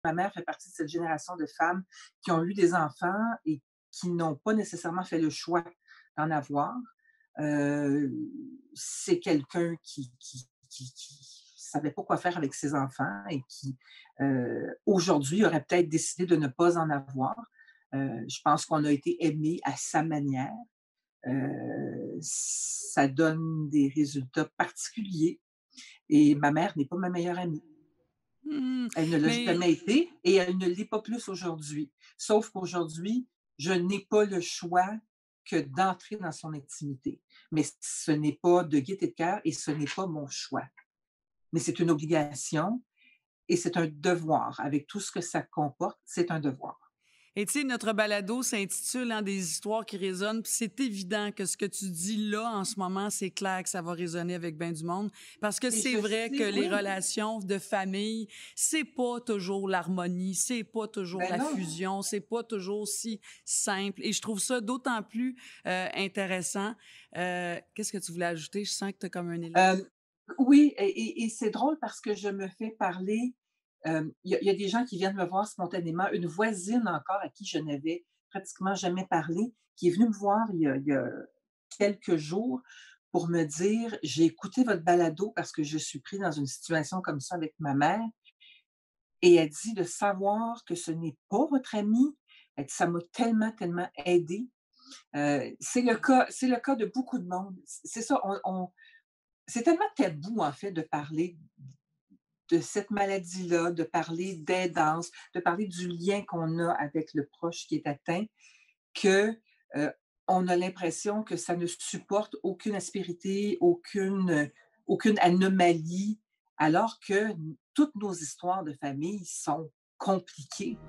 ma mère fait partie de cette génération de femmes qui ont eu des enfants et qui n'ont pas nécessairement fait le choix d'en avoir. Heu, c'est quelqu'un qui savait pas quoi faire avec ses enfants et qui, aujourd'hui, aurait peut-être décidé de ne pas en avoir. Je pense qu'on a été aimés à sa manière. Ça donne des résultats particuliers et ma mère n'est pas ma meilleure amie. Mmh, Elle ne l'a mais jamais été et elle ne l'est pas plus aujourd'hui. Sauf qu'aujourd'hui, je n'ai pas le choix que d'entrer dans son intimité. Mais ce n'est pas de gaieté de cœur et ce n'est pas mon choix. Mais c'est une obligation et c'est un devoir. Avec tout ce que ça comporte, c'est un devoir. et tu sais, notre balado s'intitule, hein, «Des histoires qui résonnent», puis c'est évident que ce que tu dis là, en ce moment, c'est clair que ça va résonner avec bien du monde. Parce que Et c'est je vrai que sais, les oui, relations de famille, c'est pas toujours l'harmonie, c'est pas toujours ben la non. fusion, c'est pas toujours si simple et je trouve ça d'autant plus, intéressant. Qu'est-ce que tu voulais ajouter? Je sens que tu as comme un élan. Oui et c'est drôle parce que je me fais parler, il y a des gens qui viennent me voir spontanément. Une voisine encore à qui je n'avais pratiquement jamais parlé, qui est venue me voir il y a quelques jours pour me dire: «J'ai écouté votre balado parce que je suis pris dans une situation comme ça avec ma mère» et elle dit: «De savoir que ce n'est pas votre amie», elle dit: «Ça m'a tellement, tellement aidée». C'est le cas de beaucoup de monde. C'est ça, on c'est tellement tabou, en fait, de parler de cette maladie-là, de parler d'aidance, de parler du lien qu'on a avec le proche qui est atteint, que, heu, on a l'impression que ça ne supporte aucune aspérité, aucune anomalie, alors que toutes nos histoires de famille sont compliquées.